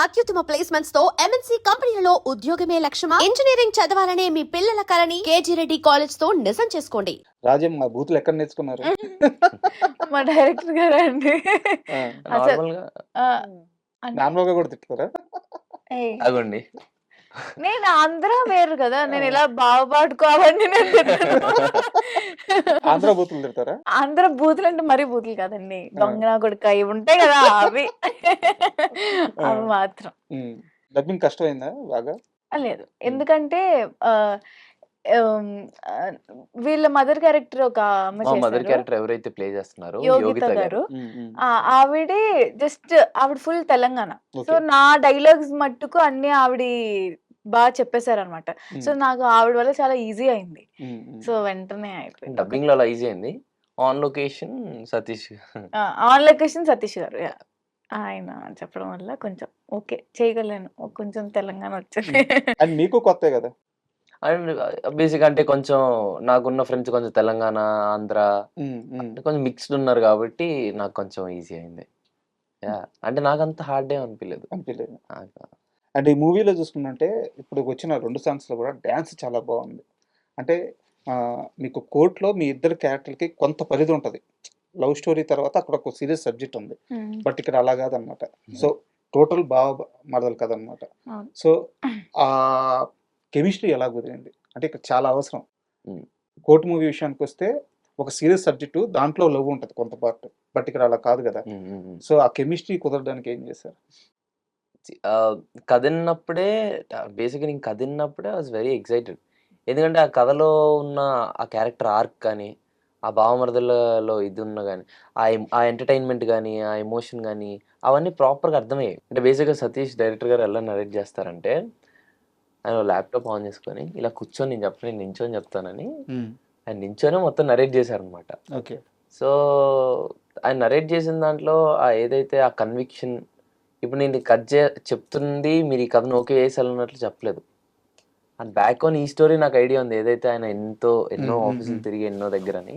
అత్యుత్తమ ప్లేస్మెంట్స్ తో ఎంఎన్సీ కంపెనీలలో ఉద్యోగమే లక్ష్యమా? ఇంజనీరింగ్ చదవాలనే మీ పిల్లల కలని కేజీ రెడ్డి కాలేజ్ తో నిజం చేసుకోండి. రాజం మా బూతులు ఎక్కడ నేర్చుకున్నారు? మా డైరెక్టర్ గారండి. ఆ! అసలు నార్మల్‌గా అంటే నార్మల్‌గా కూడా తిట్టుకోరా? ఏయ్! అగోండి. నేను ఆంధ్ర వేరు కదా! నేను ఇలా బాగుపాడుకోవాలని నేను తిట్టను. ఆంధ్ర బూతులు తిడతారా? ఆంధ్ర బూతులంటే మరీ బూతులు కాదండి. ఆ! దొంగ నా కొడుకా ఇవి ఉంటాయి కదా! అవి. ఆ! అవి మాత్రం. హ్మ్. డబ్బింగ్ కష్టమైందా బాగా? లేదు. హ్మ్. ఎందుకంటే ఆహ్, హ్మ్. ఆహ్, వీళ్ళ మదర్ క్యారెక్టర్ ఒక ఆమె మా మదర్ చేశారు. క్యారెక్టర్ ఎవరైతే ప్లే చేస్తున్నారో యోగిత యోగిత గారు. గారు. హ్మ్. హ్మ్. ఆవిడే జస్ట్ ఆవిడ ఫుల్ తెలంగాణ. So, okay. నా డైలాగ్స్ మట్టుకు అన్నీ ఆవిడి చెప్పేసారనమాట. సో, హ్మ్. నాకు ఆవిడ వల్ల చాలా ఈజీ అయింది. హ్మ్. హ్మ్. సో, వెంటనే అయిపోయింది. ఒక డబ్బింగ్‌లో అలా ఈజీ అయింది. On location Satish. On location Satish గారు. యాహ్! ఆయన చెప్పడం వల్ల కొంచెం ఓకే. చేయగలను. కొంచెం తెలంగాణ వచ్చింది. హ్మ్. అండ్ మీకు కొత్తే గదా! అండ్ బేసిక్‌గా అంటే కొంచెం నాకున్న ఫ్రెండ్స్ కొంచెం తెలంగాణ, ఆంధ్ర హ్మ్. హ్మ్. అంటే కొంచెం మిక్స్డ్ ఉన్నారు కాబట్టి నాకు కొంచెం ఈజీ అయింది. యాహ్! అంటే నాకంత హార్డ్ ఏం అనిపియలేదు. అనిపియలేదు. నాకు అండ్ ఈ మూవీలో చూసుకున్నట్టే ఇప్పుడు వచ్చిన 2 సాంగ్స్‌లో కూడా డాన్స్ చాలా బావుంది. అంటే మీకు కోర్ట్‌లో మీ ఇద్దరి క్యారెక్టర్‌లకి కొంత పరిధి ఉంటది. లవ్ స్టోరీ తర్వాత అక్కడ ఒక సీరియస్ సబ్జెక్ట్ ఉంది. హ్మ్. బట్ ఇక్కడ అలా కాదనమాట. సో, టోటల్ బావ మరదలు కథనమాట. అవును. సో, ఆ కెమిస్ట్రీ ఎలా కుదిరింది? అంటే ఇక్కడ చాలా అవసరం. హ్మ్. కోర్ట్ మూవీ విషయానికొస్తే ఒక సీరియస్ సబ్జెక్టు దాంట్లో లవ్ ఉంటది కొంత పార్ట్. బట్ ఇక్కడ అలా కాదు గదా! హ్మ్. హ్మ్. హ్మ్. సో, ఆ కెమిస్ట్రీ కుదరడానికి ఏం చేశారు? కథిన్నప్పుడే బేసిక్‌గా నేను కథిన్నప్పుడే ఐ వాస్ వెరీ ఎక్సైటెడ్. ఎందుకంటే ఆ కథలో ఉన్న ఆ క్యారెక్టర్ ఆర్క్ కానీ, ఆ భావమరదలలో ఇది ఉన్న గాని, ఆ ఎంటర్‌టైన్‌మెంట్ గాని, ఆ ఎమోషన్ గాని అవన్నీ ప్రాపర్‌గా అర్థమయ్యాయి. అంటే బేసిక్‌గా సతీష్ డైరెక్టర్ గారు ఎలా నరేట్ చేస్తారంటే, ఆయన ల్యాప్‌టాప్ ఆన్ చేసుకొని ఇలా కూర్చొని నేను చెప్పను, నేను నించొని చెప్తానని హ్మ్. ఆయన నించొనే మొత్తం నరేట్ చేశారనమాట. ఓకే. సో, ఆయన నరేట్ చేసిన దాంట్లో ఏదైతే ఆ కన్విక్షన్ ఇప్పుడు నేను కట్ చెప్తుంది మీరు ఈ కథను ఓకే చేసేయాలన్నట్లు చెప్పలేదు. అండ్ బ్యాక్ ఆన్ ఈ స్టోరీ నాకు ఐడియా ఉంది. ఏదైతే ఆయన ఎన్నో హ్మ్. హ్మ్. ఆఫీసులు హ్మ్. తిరిగి ఎన్నో దగ్గరని.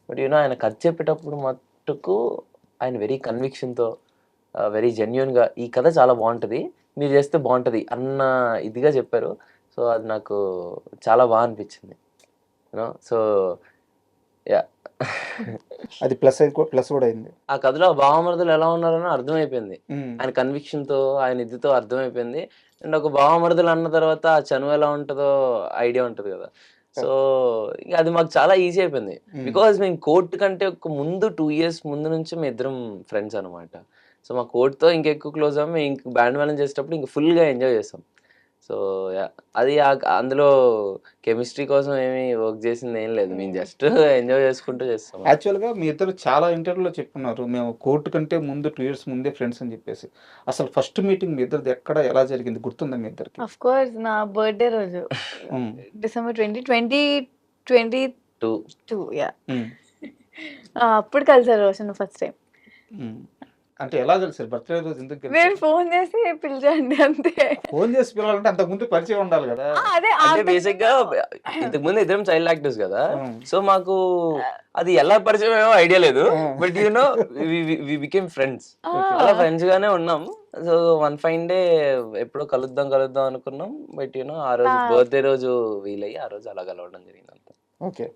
బట్ ఆయన కథ చెప్పేటప్పుడు మట్టుకు ఆయన వెరీ కన్విక్షన్‌తో వెరీ జెన్యూన్‌గా ఈ కథ చాలా బావుంటది. మీరు చేస్తే బావుంటది అన్న ఇదిగా చెప్పారు. సో, అది నాకు చాలా అనిపించింది. So, yeah! అది ప్లస్ కూడా అయింది. ఆ కథలో ఆ భావమరుదులు ఎలా ఉన్నారని అర్థమైపోయింది. హ్మ్. ఆయన కన్విక్షన్‌తో, ఆయన ఇదితో అర్థమైపోయింది. అండ్ ఒక భావమరుదులు అన్న తర్వాత ఆ చనువు ఎలా ఉంటదో ఐడియా ఉంటది గదా! So, correct. ఇగ అది మాకు చాలా ఈజీ అయిపోయింది. హ్మ్. బికాజ్ మేము కోర్ట్ కంటే ఒక ముందు 2 ఇయర్స్ ముందు నుంచి మేమిద్దరం ఫ్రెండ్స్ అనమాట. సో, మా కోర్ట్‌తో ఇంకెక్కువ క్లోజ్ అయ్యాం. మేము ఇంక బ్యాండ్ మేళం చేసేటప్పుడు ఇంక ఫుల్‌గా ఎంజాయ్ చేసాం. So, yeah! అది అందులో కెమిస్ట్రీ కోసం ఏమి వర్క్ చేసిందేం లేదు. మేము జస్ట్ ఎంజాయ్ చేసుకుంటూ చేస్తాం. యాక్చువల్‌గా మీ ఇద్దరు చాలా ఇంటర్వ్యూలో చెప్పుకున్నారు. మేము కోర్ట్ కంటే ముందు 2 ఇయర్స్ ముందే ఫ్రెండ్స్ అని చెప్పేసి. అసలు ఫస్ట్ మీటింగ్ మీ ఇద్దరిది ఎక్కడ, ఎలా జరిగింది గుర్తుందా మీ ఇద్దరికి? ఆఫ్ కోర్స్ నా బర్త్‌డే రోజు హ్మ్. December 2022 2 yeah! హ్మ్. అప్పుడు కలిసారు రోషన్ ఫస్ట్ టైమ్. హ్మ్. అంటే ఎలా కలిసారు? బర్త్‌డే రోజు ఎందుకు నేను కలిసారు? ఫోన్ చేసి పిలిచాండి అంతే. ఫోన్ చేసి పిలవాలంటే అంతకుముందు పరిచయం ఉండాలి గదా! అదే అంటే అంతకు బేసిక్‌గా ముందు ఇంతకుముందు ఇద్దరం చైల్డ్ యాక్టర్స్ గదా! హ్మ్. సో, మాకు అది ఎలా పరిచయమేమో ఐడియా లేదు. ఆ! But we became friends. Okay. అలా ఆ! ఫ్రెండ్స్ గానే ఉన్నాం. సో, వన్ ఫైన్ డే ఎప్పుడో కలుద్దాం అనుకున్నాం. బట్ ఆ నా రోజు బర్త్‌డే రోజు వీలయ్యి ఆ రోజు అలా కలవడం జరిగింది అంతే. ఓకే.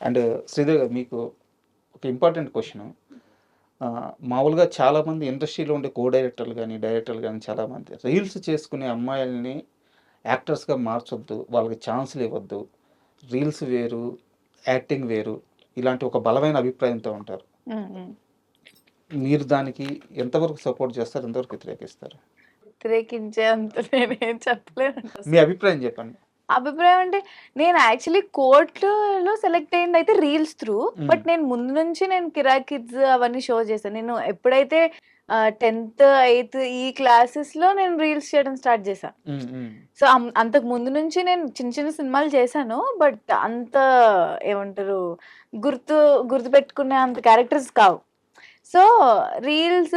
అండ్ శ్రీదేవి గారు మీకు ఒక ఇంపార్టెంట్ క్వెషను. మామూలుగా చాలామంది ఇండస్ట్రీలో ఉండే డైరెక్టర్లు గాని చాలామంది రీల్స్ చేసుకునే అమ్మాయిల్ని యాక్టర్స్‌గా మార్చొద్దు. వాళ్ళకి ఛాన్స్‌లు ఇవ్వద్దు. రీల్స్ వేరు, యాక్టింగ్ వేరు. ఇలాంటి ఒక బలమైన అభిప్రాయంతో ఉంటారు. హ్మ్. హ్మ్. మీరు దానికి ఎంతవరకు సపోర్ట్ చేస్తారు? ఎంతవరకు వ్యతిరేకిస్తారు? వ్యతిరేకించే అంత నేనేం చెప్పలేనండి మీ అసలు. అభిప్రాయం చెప్పండి. అభిప్రాయం అంటే నేను యాక్చువల్లీ కోర్ట్‌లో సెలెక్ట్ అయిందయితే రీల్స్ త్రూ. హ్మ్. బట్ నేను ముందు నుంచి నేను 'కిరాక్ కిడ్స్' అవన్నీ షో చేశాను. నేను ఎప్పుడైతే 10థ్, 8థ్ ఈ క్లాసెస్‌లో నేను రీల్స్ చేయడం స్టార్ట్ చేశా. హ్మ్. హ్మ్. సో, అంతకు ముందు నుంచి నేను చిన్న చిన్న సినిమాలు చేశాను. బట్ అంత ఏమంటారు గుర్తు గుర్తుపెట్టుకునే అంత క్యారెక్టర్స్ కావు. సో, రీల్స్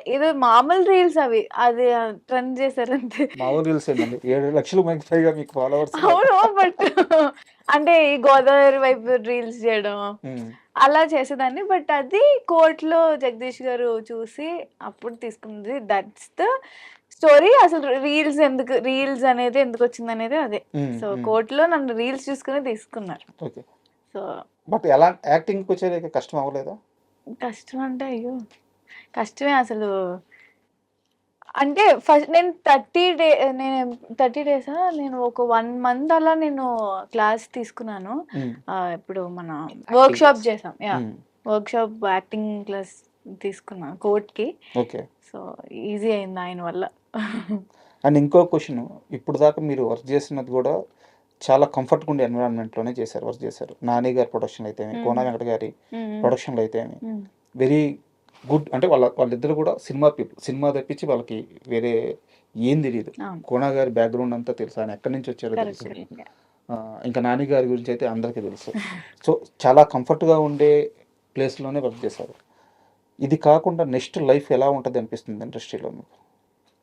ఏదో మామూలు రీల్స్ అవి. అది ట్రెండ్ చేశారంతే. మామూలు రీల్స్ ఏంటండి. 7,00,000 మందికి పైగా మీకు ఫాలోవర్స్ ఉన్నారు. అవును. బట్ అంటే ఈ గోదావరి వైపు రీల్స్ చేయడం హ్మ్. అలా చేసేదాన్ని. బట్ అది కోర్ట్‌లో జగదీష్ గారు చూసి అప్పుడు తీసుకుంది. దట్స్ ద స్టోరీ అసలు రీల్స్ అనేది ఎందుకు వచ్చింది అనేది అదే. సో కోర్టులో నన్ను రీల్స్ చూసుకుని తీసుకున్నారు. ఓకే. సో బట్ ఎలా యాక్టింగ్కి వచ్చేది కష్టం అవ్వలేదా? కష్టం అంటే అయ్యో కష్టమే అసలు. అంటే ఫస్ట్ నేను 30 డేసా నేను ఒక 1 మంత్ అలా నేను క్లాస్ తీసుకున్నాను. ఇప్పుడు మన వర్క్ షాప్ చేసాం. వర్క్ షాప్ యాక్టింగ్ క్లాస్ తీసుకున్నాను కోర్ట్కి. ఓకే. సో ఈజీ అయింది ఆయన వల్ల. అండ్ ఇంకో క్వశ్చన్, ఇప్పుడు దాకా మీరు వర్క్ చేసినది కూడా చాలా కంఫర్ట్గా ఉండే ఎన్విరాన్మెంట్లోనే వర్క్ చేశారు. నాని గారి ప్రొడక్షన్ అయితే కోన వెంకట గారి ప్రొడక్షన్లో అయితే వెరీ గుడ్. అంటే వాళ్ళిద్దరు కూడా సినిమా పీపుల్. సినిమా తప్పించి వాళ్ళకి వేరే ఏం తెలియదు. కోన గారి బ్యాక్గ్రౌండ్ అంతా తెలుసు, ఆయన ఎక్కడి నుంచి వచ్చారో తెలుసు. ఇంకా నాని గారి గురించి అయితే అందరికీ తెలుసు. సో చాలా కంఫర్ట్గా ఉండే ప్లేస్లోనే వర్క్ చేశారు. ఇది కాకుండా నెక్స్ట్ లైఫ్ ఎలా ఉంటుంది అనిపిస్తుంది ఇండస్ట్రీలో మీకు?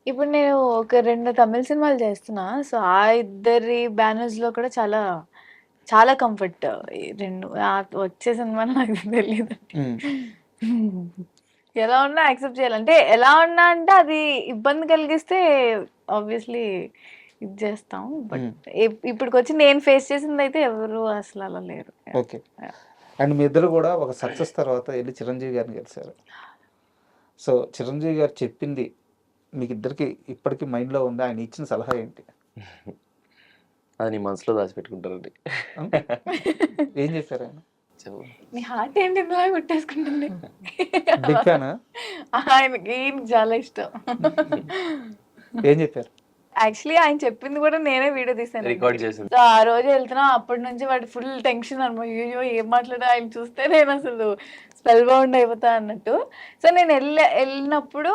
ఇప్పుడు నేను ఒక 2 తమిళ సినిమాలు చేస్తున్నా. సో ఆ ఇద్దరి బ్యానర్స్ లో కూడా చాలా చాలా కంఫర్ట్. 2 వచ్చే సినిమా నాకు తెలియదు ఎలా ఉన్నా యాక్సెప్ట్ చేయాలంటే. ఎలా ఉన్నా అంటే అది ఇబ్బంది కలిగిస్తే ఆబ్వియస్లీ ఇది చేస్తాం. బట్ ఇప్పటికి వచ్చి నేను ఫేస్ చేసింది అయితే ఎవరు అసలు అలా లేరు. ఓకే. అండ్ మీ ఇద్దరు కూడా ఒక సక్సెస్ తర్వాత వెళ్ళి చిరంజీవి గారిని కలిశారు. సో చిరంజీవి గారు చెప్పింది మీకు ఇద్దరికి ఇప్పటికీ మైండ్లో ఉంది, ఆయన ఇచ్చిన సలహా ఏంటి? అది నీ మనసులో దాచిపెట్టుకుంటారండి. ఏం చెప్పారు ఆయన? నీ హార్ట్ ఏంటి ఇందులో కొట్టేసుకుంటుంది? బిగ్ ఫ్యానా? ఆయనకి చాలా ఇష్టం. ఏం చెప్పారు? యాక్చువల్లీ ఆయన చెప్పింది కూడా నేనే వీడియో తీసాను, రికార్డ్ చేసింది. సో ఆ రోజు వెళ్తున్నా అప్పటి నుంచి వాడు ఫుల్ టెన్షన్ అనమాట. అయ్యో ఏం మాట్లాడా, ఆయన చూస్తే నేను అసలు స్పెల్ బౌండ్ అయిపోతా అన్నట్టు. సో నేను వెళ్ళినప్పుడు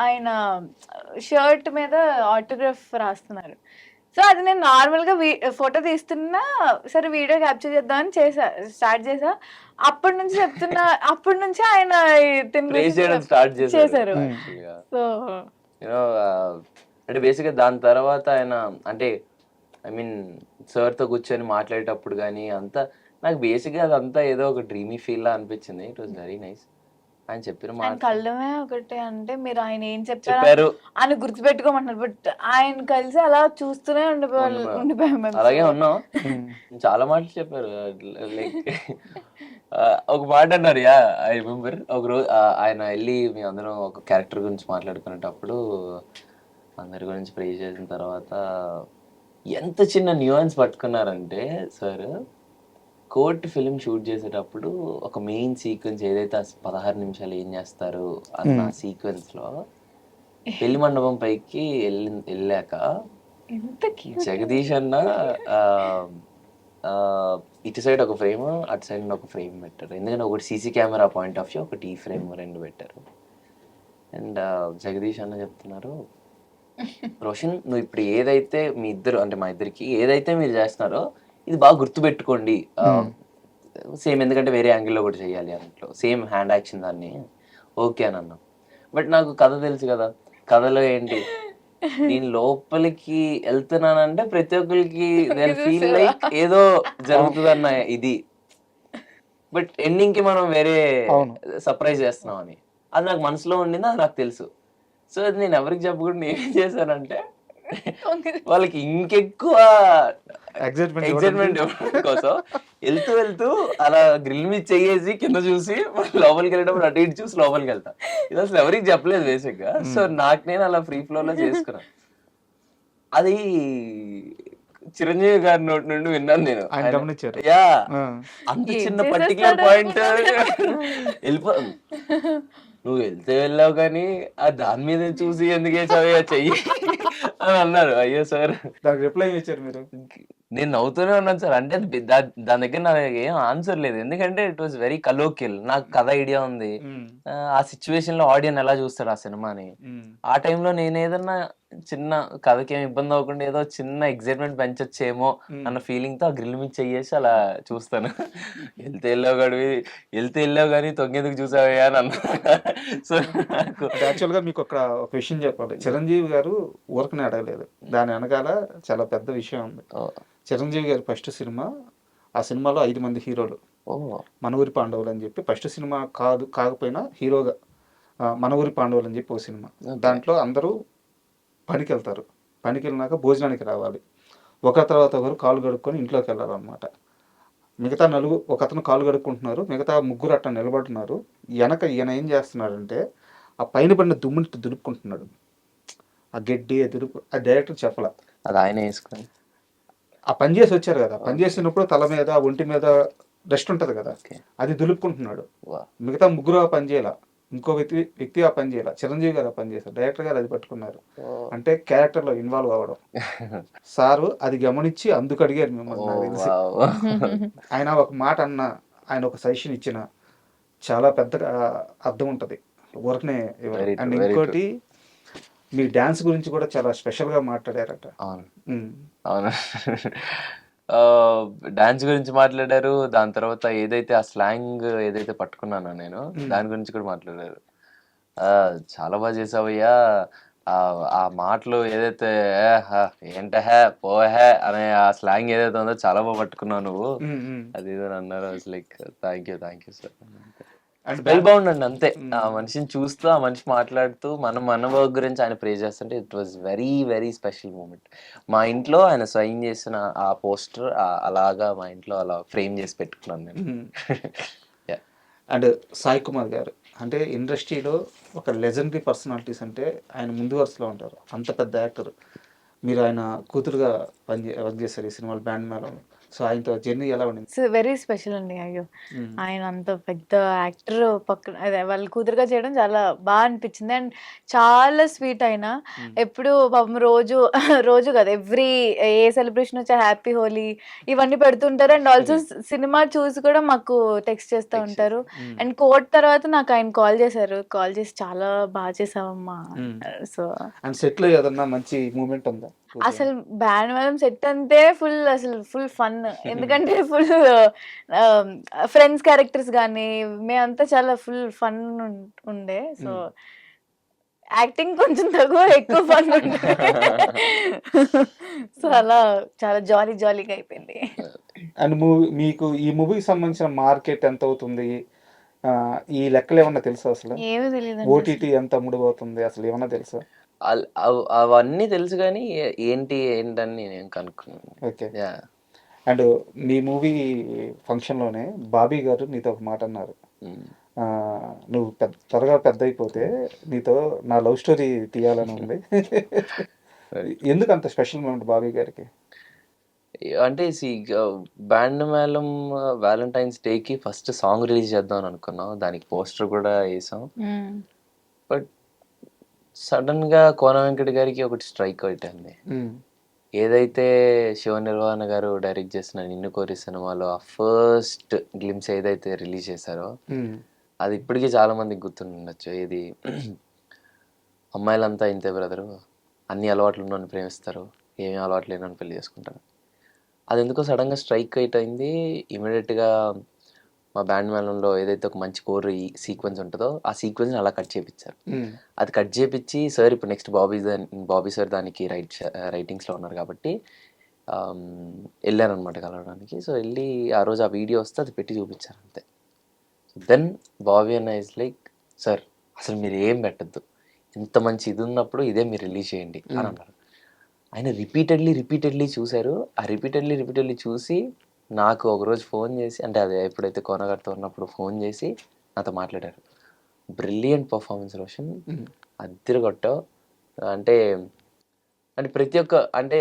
ఆయన షర్ట్ మీద ఆటోగ్రాఫ్ రాస్తున్నారు. సో అది నేను నార్మల్గా ఫోటో తీస్తున్నా, సరే వీడియో క్యాప్చర్ చేద్దామని స్టార్ట్ చేసా. అప్పటి నుంచి చెప్తున్నా, అప్పటి నుంచి ఆయన స్టార్ట్ చేశారు. సో అంటే బేసిక్గా దాని తర్వాత ఆయన అంటే ఐ మీన్ సార్తో కూర్చొని మాట్లాడేటప్పుడు కానీ అంతా నాకు బేసిక్గా అదంతా ఏదో ఒక డ్రీమీ ఫీల్ లా అనిపించింది. It was very nice. ఆయన చెప్పిన మాట కళ్ళమే ఒకటే అంటే మీరు ఆయన ఏం చెప్పారు అని గుర్తుపెట్టుకోమంటున్నారు. బట్ ఆయన కలిసి అలా చూస్తూనే ఉండిపోయాం. అలాగే ఉన్నాం. చాలా మాటలు చెప్పారు. లైక్ ఒక మాట అన్నారు, యా ఐ రిమెంబర్. ఒక రోజు ఆయన వెళ్ళి మీ అందరం ఒక క్యారెక్టర్ గురించి మాట్లాడుకునేటప్పుడు అందరి గురించి ప్రే చేసిన తర్వాత ఎంత చిన్న nuance పట్టుకున్నారంటే sir, court film shoot చేసేటప్పుడు ఒక మెయిన్ సీక్వెన్స్ ఏదైతే 16 నిమిషాలు ఏం చేస్తారు అన్న సీక్వెన్స్ లో పెళ్లి మండపం పైకి వెళ్ళాక జగదీష్ అన్న ఇటు సైడ్ ఒక ఫ్రేమ్, అటు సైడ్ ఒక ఫ్రేమ్ పెట్టారు. ఎందుకంటే ఒకటి CC camera point of view, ఒకటి ఈ ఫ్రేమ్, 2 పెట్టారు. అండ్ జగదీష్ అన్న చెప్తున్నారు, రోషన్ నువ్వు ఇప్పుడు ఏదైతే మీ ఇద్దరు అంటే మా ఇద్దరికి ఏదైతే మీరు చేస్తున్నారో ఇది బాగా గుర్తుపెట్టుకోండి. సేమ్ ఎందుకంటే వేరే యాంగిల్లో కూడా చేయాలి అన్నట్లు, సేమ్ హ్యాండ్ యాక్షన్ దాన్ని ఓకే అని అన్నాం. బట్ నాకు కథ తెలుసు కదా, కథలో ఏంటి నేను లోపలికి వెళ్తున్నానంటే ప్రతి ఒక్కరికి ఫీల్ లైక్ ఏదో జరుగుతుందన్న ఇది. బట్ ఎండింగ్ కి మనం వేరే సర్ప్రైజ్ చేస్తున్నాం అని అది నాకు మనసులో ఉండింది, అది నాకు తెలుసు. సో అది నేను ఎవరికి చెప్పకుండా ఏం చేశానంటే వాళ్ళకి ఇంకెక్కువ ఎక్సైట్మెంట్ కోసం వెళ్తూ అలా గ్రిల్ మీద చెయ్యేసి కింద చూసి లోపలికి వెళ్ళేటప్పుడు అటు ఇటు చూసి లోపలికి వెళ్తా. ఇది అసలు ఎవరికి చెప్పలేదు బేసిక్ గా. సో నాకు నేను అలా ఫ్రీ ఫ్లో లో చేసుకున్నా. అది చిరంజీవి గారి నోటి నుండి విన్నాను నేను. యా అంత చిన్న పర్టికులర్ పాయింట్ వెళ్ళిపో నువ్వు వెళ్తే వెళ్ళావు కానీ ఆ దాని మీద చూసి ఎందుకే చదివా చెయ్యి అని అన్నారు. అయ్యో సార్ రిప్లై ఇచ్చారు మీరు? నేను నవ్వుతూనే ఉన్నాను సార్. అంటే దాని దగ్గర నాకు ఏం ఆన్సర్ లేదు, ఎందుకంటే ఇట్ వాస్ వెరీ కలోకియల్. నాకు కథ ఐడియా ఉంది, ఆ సిచ్యువేషన్ లో ఆడియన్స్ ఎలా చూస్తాడు ఆ సినిమాని. ఆ టైంలో నేను ఏదన్నా చిన్న కథకి ఏమి ఇబ్బంది అవ్వకుండా ఏదో చిన్న ఎక్సైట్మెంట్ పెంచొచ్చేమో అన్న ఫీలింగ్ తో ఆ గ్రిల్ మీద చెయ్యేసి అలా చూస్తాను. వెళ్తే వెళ్ళావు కానీ తొంగేందుకు చూసావయ్యా అని అన్నా. సో యాక్చువల్ గా మీకు ఒక విషయం చెప్పాలి, చిరంజీవి గారు ఊరకనే అడగలేదు, దాని వెనకాల చాలా పెద్ద విషయం ఉంది. చిరంజీవి గారి ఫస్ట్ సినిమా, ఆ సినిమాలో 5 మంది హీరోలు, మన ఊరి పాండవులు అని చెప్పి ఫస్ట్ సినిమా కాకపోయినా హీరోగా మన ఊరి పాండవులు అని చెప్పి ఒక సినిమా. దాంట్లో అందరూ పనికి వెళ్తారు. పనికి వెళ్ళినాక భోజనానికి రావాలి. ఒక తర్వాత ఒకరు కాళ్ళు కడుక్కొని ఇంట్లోకి వెళ్ళాలన్నమాట. మిగతా ఒకతను కాళ్ళు కడుక్కుంటున్నారు, మిగతా ముగ్గురు అట్లా నిలబడుతున్నారు. వెనక ఈయన ఏం చేస్తున్నాడంటే ఆ పైన పడిన దుమ్ముని దులుపుకుంటున్నాడు. ఆ గడ్డి ఆ డైరెక్టర్ చెప్పలా. అది ఆయన వేసుకొని ఆ పని చేసి వచ్చారు కదా, పని చేసినప్పుడు తల మీద ఒంటి మీద డస్ట్ ఉంటుంది కదా, ఓకే. అది దులుపుకుంటున్నాడు. వా. మిగతా ముగ్గురు ఆ పని చేయాల, ఇంకో వ్యక్తి ఆ పని చేయాల, చిరంజీవి గారు ఆ పని చేశారు, డైరెక్టర్ గారు అది పట్టుకున్నారు. అంటే క్యారెక్టర్లో ఇన్వాల్వ్ అవ్వడం. సారు అది గమనించి అందుకు అడిగారు మిమ్మల్ని నాకు తెలిసి. ఆయన ఒక మాట అన్న, ఆయన ఒక సజెషన్ ఇచ్చిన చాలా పెద్దగా అర్థం ఉంటుంది ఊరకనే. Very true, అండ్ very ఇంకోటి మీ డ్యాన్స్ గురించి కూడా చాలా స్పెషల్గా మాట్లాడారట. అవును ఉమ్. అవును. డాన్స్ గురించి మాట్లాడారు. దాని తర్వాత ఏదైతే ఆ స్లాంగ్ ఏదైతే పట్టుకున్నానో నేను, దాని గురించి కూడా మాట్లాడారు. చాలా బాగా చేసావయ్యా. ఆ మాటలు ఏదైతే ఏంటహే పోహే అనే ఆ స్లాంగ్ ఏదైతే ఉందో చాలా బాగా పట్టుకున్నావు నువ్వు, అది ఏదో అన్నారు. Like thank you sir. And spell bound అండి అంతే. ఆ మనిషిని చూస్తూ, ఆ మనిషి మాట్లాడుతూ, మన వర్క్ గురించి ఆయన ప్రే చేస్తుంటే it was very very special moment. మా ఇంట్లో ఆయన సైన్ చేసిన ఆ పోస్టర్ అలాగా మా ఇంట్లో అలా ఫ్రేమ్ చేసి పెట్టుకున్నాను నేను. Yeah. అండ్ సాయి కుమార్ గారు అంటే ఇండస్ట్రీలో ఒక లెజెండరీ పర్సనాలిటీస్ అంటే ఆయన ముందు వరుసలో ఉంటారు. అంత పెద్ద యాక్టర్. మీరు ఆయన కూతురుగా వర్క్ చేశారు ఈ సినిమాలో, బ్యాండ్ మేళం. సో ఆయనతో జర్నీ ఎలా ఉండింది? సో వెరీ స్పెషల్ అండి. అయ్యో, ఆయన అంత పెద్ద యాక్టర్ పక్కన అదే వాళ్ళ కూతురుగా చేయడం చాలా బాగా అనిపించింది. అండ్ చాలా స్వీట్ అయినా ఎప్పుడు పాపం రోజు రోజు కదా ఎవ్రీ ఏ సెలబ్రేషన్ వచ్చా హ్యాపీ హోలీ ఇవన్నీ పెడుతుంటారు. అండ్ ఆల్సో సినిమా చూసి కూడా మాకు టెక్స్ట్ చేస్తూ ఉంటారు. అండ్ కోర్ట్ తర్వాత నాకు ఆయన కాల్ చేశారు. కాల్ చేసి చాలా బాగా చేసావమ్మా. సో అండ్ సెట్లో ఏదన్నా మంచి మూమెంట్ ఉందా? అసలు బ్యాండ్ మేళం సెట్ అంతే ఫుల్ ఫన్. ఎందుకంటే ఫుల్ ఫ్రెండ్స్ క్యారెక్టర్స్ కానీ మేమంతా చాలా ఫుల్ ఫన్ ఉండే. సో యాక్టింగ్ కొంచెం తక్కువ, ఎక్కువ ఫన్ ఉండే. సో అలా చాలా జాలీగా అయిపోయింది. అండ్ మీకు ఈ మూవీకి సంబంధించిన మార్కెట్ ఎంత అవుతుంది, ఈ లెక్కలు ఏమన్నా తెలుసా? అసలు ఏమీ తెలియదు. ఓటీటీ ఎంత అమ్ముడుపోతుంది అసలు ఏమన్నా తెలుసా? అవన్నీ తెలుసు కానీ ఏంటని నేను కనుక్కున్నాను. ఓకే. అండ్ మీ మూవీ ఫంక్షన్లోనే బాబీ గారు నీతో ఒక మాట అన్నారు. నువ్వు త్వరగా పెద్ద అయిపోతే నీతో నా లవ్ స్టోరీ తీయాలని ఉంది. ఎందుకు అంత స్పెషల్ మూమెంట్ బాబీ గారికి? అంటే బ్యాండ్ మేళం వ్యాలంటైన్స్ డేకి ఫస్ట్ సాంగ్ రిలీజ్ చేద్దాం అని అనుకున్నాం. దానికి పోస్టర్ కూడా వేసాం. బట్ సడన్ గా కోన వెంకట గారికి ఒకటి స్ట్రైక్ అవుతుంది. ఏదైతే శివ నిర్వాణ గారు డైరెక్ట్ చేసిన నిన్ను కోరి సినిమాలో ఆ ఫస్ట్ గ్లిమ్స్ ఏదైతే రిలీజ్ చేశారో అది ఇప్పటికీ చాలా మందికి గుర్తుండొచ్చు. ఇది అమ్మాయిలంతా ఇంతే బ్రదరు, అన్ని అలవాట్లు ఉన్నోని ప్రేమిస్తారు, ఏమీ అలవాట్లు లేనని పెళ్లి చేసుకుంటారు. అది ఎందుకో సడన్గా స్ట్రైక్ అయింది. ఇమీడియట్గా మా బ్యాండ్ మేళంలో ఏదైతే ఒక మంచి కోర్ సీక్వెన్స్ ఉంటుందో ఆ సీక్వెన్స్ని అలా కట్ చేయించారు. అది కట్ చేయించి సార్ ఇప్పుడు నెక్స్ట్ బాబీ సార్ దానికి రైటింగ్స్లో ఉన్నారు కాబట్టి వెళ్ళాను అనమాట కలవడానికి. సో వెళ్ళి ఆ రోజు ఆ వీడియో వస్తే అది పెట్టి చూపించారు అంతే. దెన్ బాబీ అన్న ఇస్ లైక్ సార్ అసలు మీరు ఏం పెట్టద్దు, ఇంత మంచి ఇది ఉన్నప్పుడు ఇదే మీరు రిలీజ్ చేయండి అని అన్నారు. ఆయన రిపీటెడ్లీ చూశారు. ఆ రిపీటెడ్లీ చూసి నాకు ఒకరోజు ఫోన్ చేసి, అంటే అదే ఎప్పుడైతే కోనగారితో ఉన్నప్పుడు ఫోన్ చేసి నాతో మాట్లాడారు. బ్రిలియంట్ పర్ఫార్మెన్స్ రోషన్, అద్దరు కొట్టావు. అంటే ప్రతి ఒక్క అంటే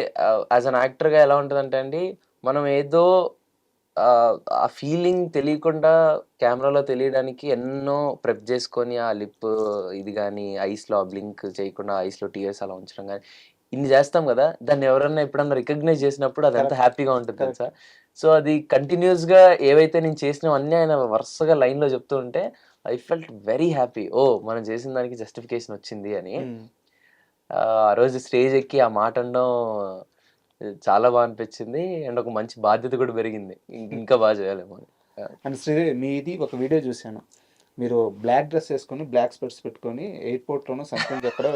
యాజ్ అన్ యాక్టర్గా ఎలా ఉంటుందంటే అండి, మనం ఏదో ఆ ఫీలింగ్ తెలియకుండా కెమెరాలో తెలియడానికి ఎన్నో ప్రెప్ చేసుకొని ఆ లిప్ ఇది కానీ ఐస్లో బ్లింక్ చేయకుండా ఐస్లో టీయర్స్ అలా ఉంచడం కానీ ఇన్ని చేస్తాం కదా, దాన్ని ఎవరన్నా ఎప్పుడన్నా రికగ్నైజ్ చేసినప్పుడు అది ఎంత హ్యాపీగా ఉంటుంది తెలుసా. సో అది కంటిన్యూస్గా ఏవైతే నేను చేసినవన్నీ ఆయన వరుసగా లైన్లో చెప్తూ ఉంటే ఐ ఫెల్ట్ వెరీ హ్యాపీ. ఓ మనం చేసిన దానికి జస్టిఫికేషన్ వచ్చింది అని. ఆ రోజు స్టేజ్ ఎక్కి ఆ మాట అనడం చాలా బాగా అనిపించింది. అండ్ ఒక మంచి బాధ్యత కూడా పెరిగింది, ఇంకా బాగా చేయాలేమో అని. అండ్ శ్రీదేవి మీది ఒక వీడియో చూశాను, మీరు బ్లాక్ డ్రెస్ వేసుకొని బ్లాక్ స్పెట్స్ పెట్టుకొని ఎయిర్పోర్ట్లోనూ సంథింగ్ ఎక్కడ